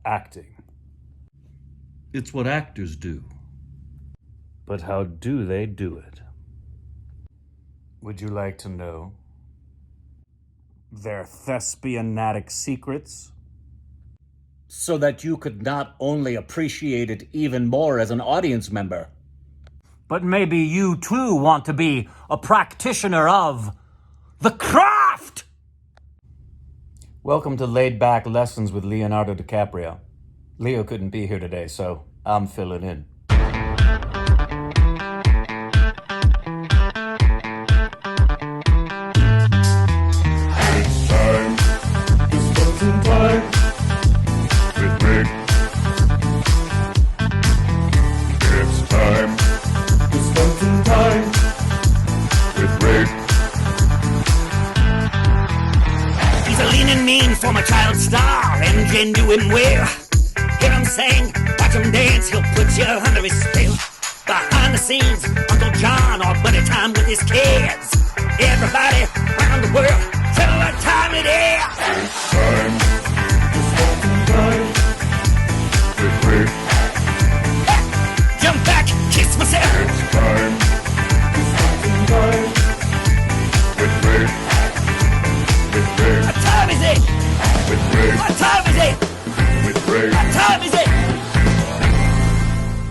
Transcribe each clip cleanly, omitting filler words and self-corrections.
acting. It's what actors do. But how do they do it? Would you like to know their thespianatic secrets? So that you could not only appreciate it even more as an audience member, but maybe you too want to be a practitioner of the craft! Welcome to Laid Back Lessons with Leonardo DiCaprio. Leo couldn't be here today, so I'm filling in. Former child star and genuine wear. Hear him sing, watch him dance, he'll put you under his spell. Behind the scenes, Uncle John or buddy time with his kids. Everybody around the world, tell what time it is. It's time to spend some time with Rick. Jump back, kiss myself. It's time to spend some time with Rick. With Rick. What time is it? What time is it? What time is it?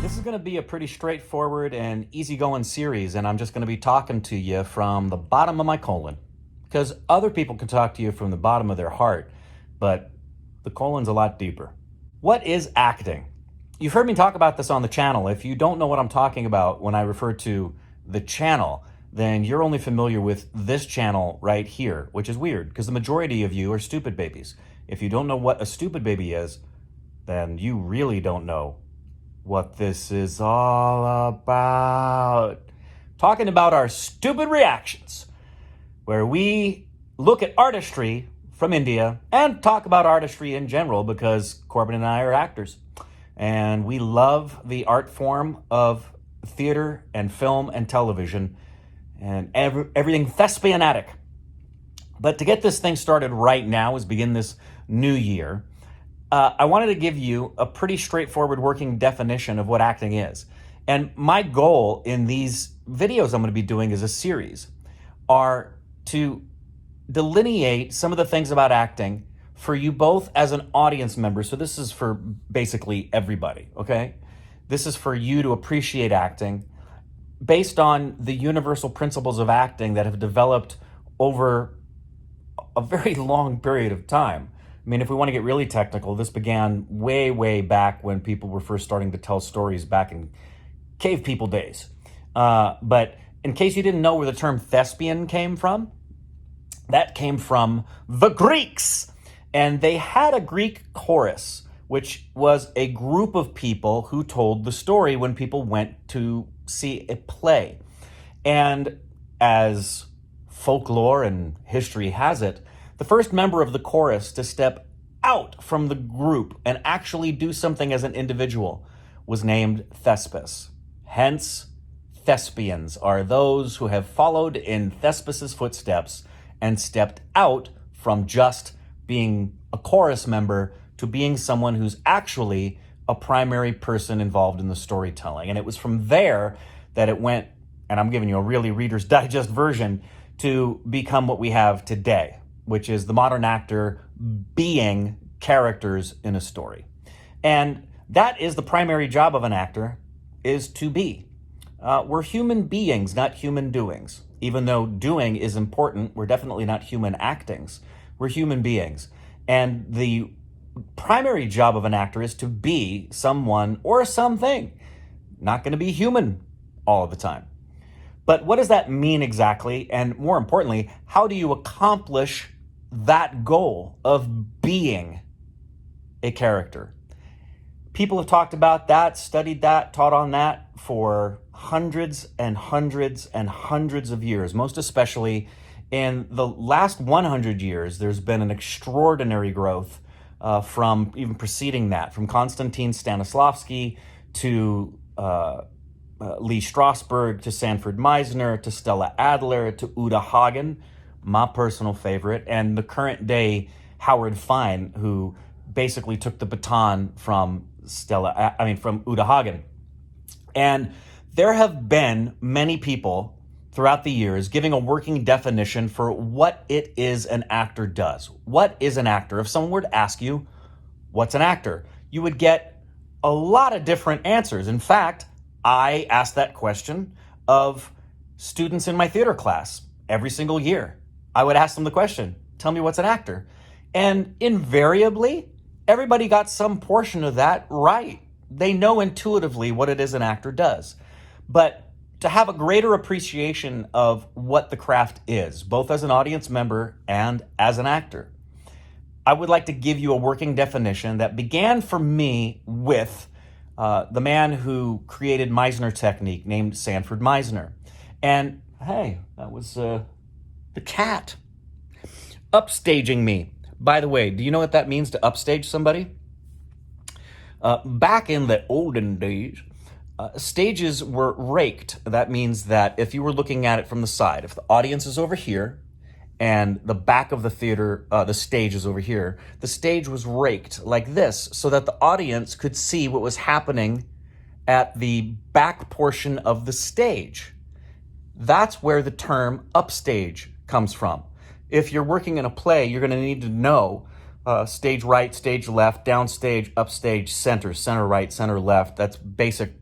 This is going to be a pretty straightforward and easygoing series, and I'm just going to be talking to you from the bottom of my colon. Because other people can talk to you from the bottom of their heart, but the colon's a lot deeper. What is acting? You've heard me talk about this on the channel. If you don't know what I'm talking about when I refer to the channel, then you're only familiar with this channel right here, which is weird because the majority of you are stupid babies. If you don't know what a stupid baby is, then you really don't know what this is all about. Talking about our stupid reactions, where we look at artistry from India and talk about artistry in general because Corbin and I are actors. And we love the art form of theater and film and television and everything thespianatic. But to get this thing started right now, as begin this new year, I wanted to give you a pretty straightforward working definition of what acting is. And my goal in these videos I'm going to be doing as a series are to delineate some of the things about acting for you both as an audience member. So this is for basically everybody, okay? This is for you to appreciate acting based on the universal principles of acting that have developed over a very long period of time. I mean, if we want to get really technical, this began way, way back when people were first starting to tell stories back in cave people days. But in case you didn't know where the term thespian came from, that came from the Greeks. And they had a Greek chorus, which was a group of people who told the story when people went to see a play. And as folklore and history has it, the first member of the chorus to step out from the group and actually do something as an individual was named Thespis. Hence, thespians are those who have followed in Thespis' footsteps and stepped out from just being a chorus member to being someone who's actually a primary person involved in the storytelling. And it was from there that it went, and I'm giving you a really Reader's Digest version, to become what we have today, which is the modern actor being characters in a story. And that is the primary job of an actor, is to be. We're human beings, not human doings. Even though doing is important, we're definitely not human actings. We're human beings. And the primary job of an actor is to be someone or something. Not going to be human all the time. But what does that mean exactly? And more importantly, how do you accomplish that goal of being a character? People have talked about that, studied that, taught on that for hundreds and hundreds and hundreds of years. Most especially in the last 100 years, there's been an extraordinary growth from even preceding that, from Konstantin Stanislavski to Lee Strasberg to Sanford Meisner to Stella Adler to Uta Hagen, my personal favorite, and the current day Howard Fine, who basically took the baton from from Uta Hagen. And there have been many people throughout the years giving a working definition for what it is an actor does. What is an actor? If someone were to ask you, what's an actor? You would get a lot of different answers. In fact, I asked that question of students in my theater class every single year. I would ask them the question, tell me what's an actor? And invariably, everybody got some portion of that right. They know intuitively what it is an actor does. But to have a greater appreciation of what the craft is, both as an audience member and as an actor, I would like to give you a working definition that began for me with the man who created Meisner technique named Sanford Meisner. And hey, that was the cat upstaging me. By the way, do you know what that means to upstage somebody? Back in the olden days, stages were raked. That means that if you were looking at it from the side, if the audience is over here and the back of the theater, the stage is over here, the stage was raked like this so that the audience could see what was happening at the back portion of the stage. That's where the term upstage comes from. If you're working in a play, you're going to need to know stage right, stage left, downstage, upstage, center right, center left. That's basic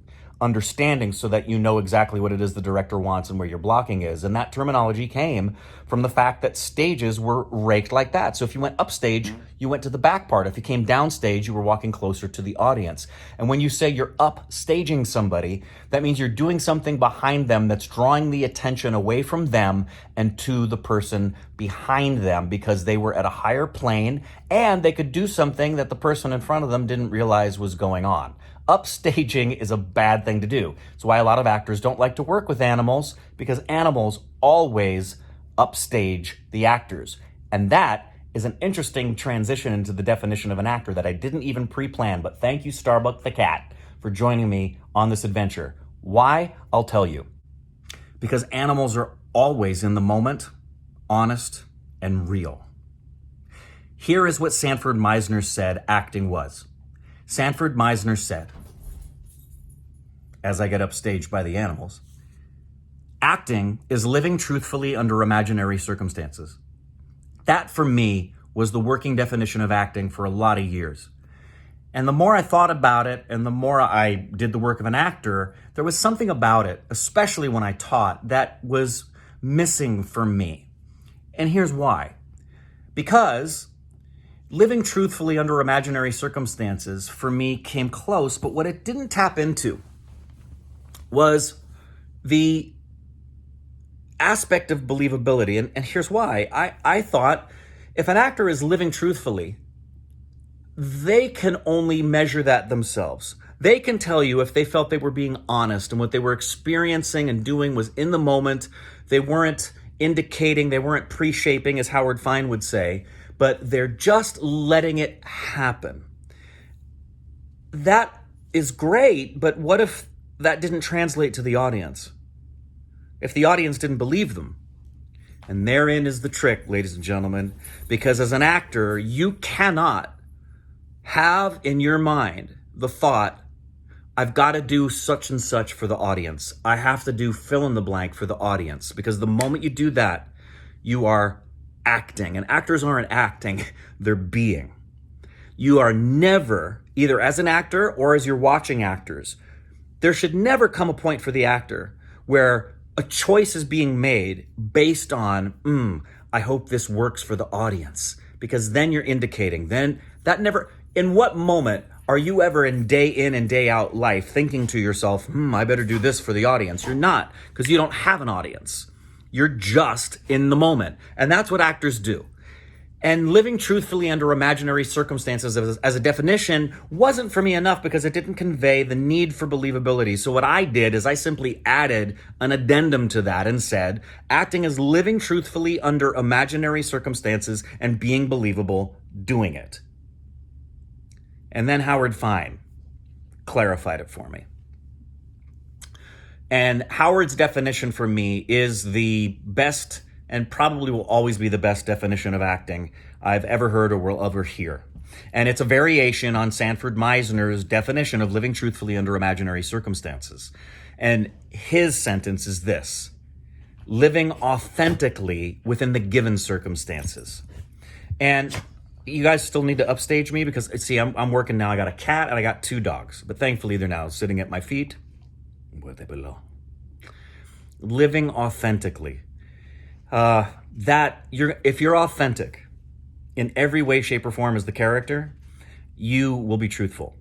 understanding so that you know exactly what it is the director wants and where your blocking is. And that terminology came from the fact that stages were raked like that. So if you went upstage, you went to the back part. If you came downstage, you were walking closer to the audience. And when you say you're upstaging somebody, that means you're doing something behind them that's drawing the attention away from them and to the person behind them because they were at a higher plane and they could do something that the person in front of them didn't realize was going on. Upstaging is a bad thing to do. It's why a lot of actors don't like to work with animals, because animals always upstage the actors. And that is an interesting transition into the definition of an actor that I didn't even pre-plan, but thank you, Starbuck the cat, for joining me on this adventure. Why? I'll tell you. Because animals are always in the moment, honest, and real. Here is what Sanford Meisner said acting was. Sanford Meisner said, as I get upstaged by the animals, acting is living truthfully under imaginary circumstances. That, for me, was the working definition of acting for a lot of years. And the more I thought about it and the more I did the work of an actor, there was something about it, especially when I taught, that was missing for me. And here's why. Because living truthfully under imaginary circumstances, for me, came close, but what it didn't tap into was the aspect of believability. And here's why. I thought if an actor is living truthfully, they can only measure that themselves. They can tell you if they felt they were being honest and what they were experiencing and doing was in the moment. They weren't indicating, they weren't pre-shaping, as Howard Fine would say, but they're just letting it happen. That is great, but what if that didn't translate to the audience? If the audience didn't believe them? And therein is the trick, ladies and gentlemen, because as an actor, you cannot have in your mind the thought, I've got to do such and such for the audience. I have to do fill in the blank for the audience, because the moment you do that, you are acting. And actors aren't acting, they're being. You are never, either as an actor or as you're watching actors, there should never come a point for the actor where a choice is being made based on, I hope this works for the audience. Because then you're indicating, then that never, in what moment are you ever in and day out life thinking to yourself, I better do this for the audience? You're not, because you don't have an audience. You're just in the moment. And that's what actors do. And living truthfully under imaginary circumstances as a definition wasn't for me enough because it didn't convey the need for believability. So what I did is I simply added an addendum to that and said, acting is living truthfully under imaginary circumstances and being believable doing it. And then Howard Fine clarified it for me. And Howard's definition for me is the best and probably will always be the best definition of acting I've ever heard or will ever hear. And it's a variation on Sanford Meisner's definition of living truthfully under imaginary circumstances. And his sentence is this: living authentically within the given circumstances. And you guys still need to upstage me because, see, I'm working now. I got a cat and I got 2 dogs, but thankfully they're now sitting at my feet where they belong. Living authentically. If you're authentic in every way, shape, or form as the character, you will be truthful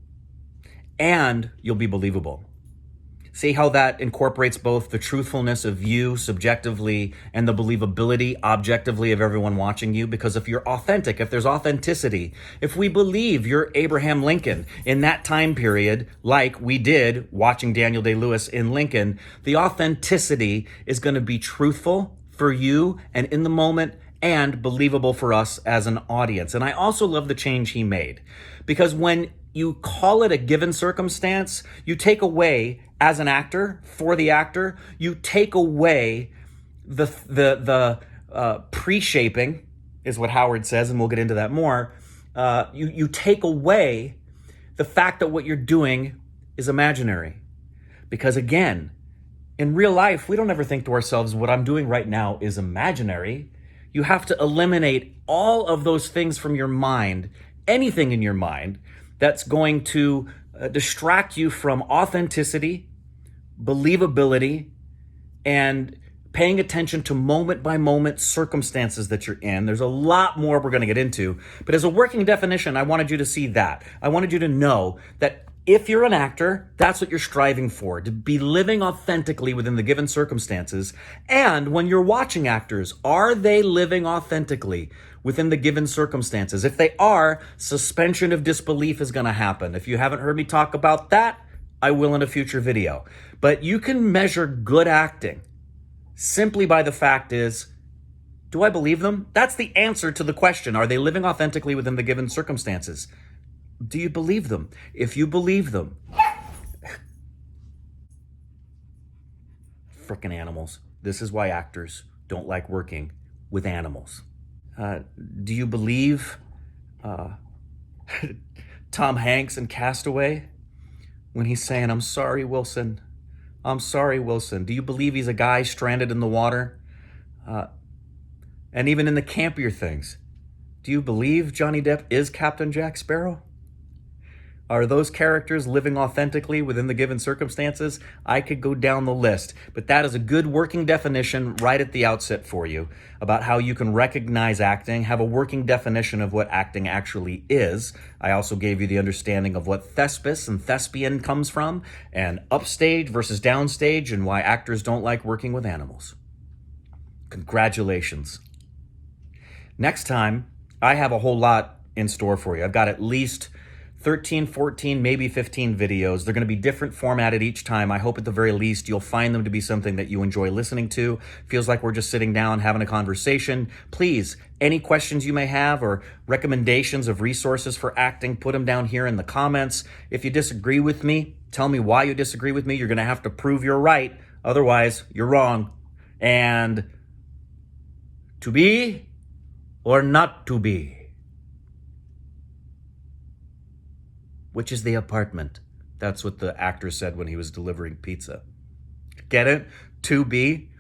and you'll be believable. See how that incorporates both the truthfulness of you subjectively and the believability objectively of everyone watching you? Because if you're authentic, if there's authenticity, if we believe you're Abraham Lincoln in that time period, like we did watching Daniel Day-Lewis in Lincoln, the authenticity is going to be truthful for you and in the moment and believable for us as an audience. And I also love the change he made, because when you call it a given circumstance, you take away, as an actor, for the actor, you take away the pre-shaping, is what Howard says, and we'll get into that more. You take away the fact that what you're doing is imaginary. Because again, in real life, we don't ever think to ourselves, what I'm doing right now is imaginary. You have to eliminate all of those things from your mind, anything in your mind that's going to distract you from authenticity, believability, and paying attention to moment by moment circumstances that you're in. There's a lot more we're going to get into, but as a working definition, I wanted you to see that. I wanted you to know that if you're an actor, that's what you're striving for, to be living authentically within the given circumstances. And when you're watching actors, are they living authentically within the given circumstances? If they are, suspension of disbelief is going to happen. If you haven't heard me talk about that, I will in a future video. But you can measure good acting simply by the fact is, do I believe them? That's the answer to the question. Are they living authentically within the given circumstances? Do you believe them? If you believe them, frickin' animals. This is why actors don't like working with animals. Do you believe Tom Hanks in Castaway when he's saying, "I'm sorry, Wilson. I'm sorry, Wilson"? Do you believe he's a guy stranded in the water? And even in the campier things, do you believe Johnny Depp is Captain Jack Sparrow? Are those characters living authentically within the given circumstances? I could go down the list, but that is a good working definition right at the outset for you about how you can recognize acting, have a working definition of what acting actually is. I also gave you the understanding of what thespis and thespian comes from, and upstage versus downstage, and why actors don't like working with animals. Congratulations. Next time, I have a whole lot in store for you. I've got at least 13, 14, maybe 15 videos. They're going to be different formatted each time. I hope at the very least you'll find them to be something that you enjoy listening to. Feels like we're just sitting down having a conversation. Please, any questions you may have or recommendations of resources for acting, put them down here in the comments. If you disagree with me, tell me why you disagree with me. You're going to have to prove you're right. Otherwise, you're wrong. And to be or not to be? Which is the apartment? That's what the actor said when he was delivering pizza. Get it? To be?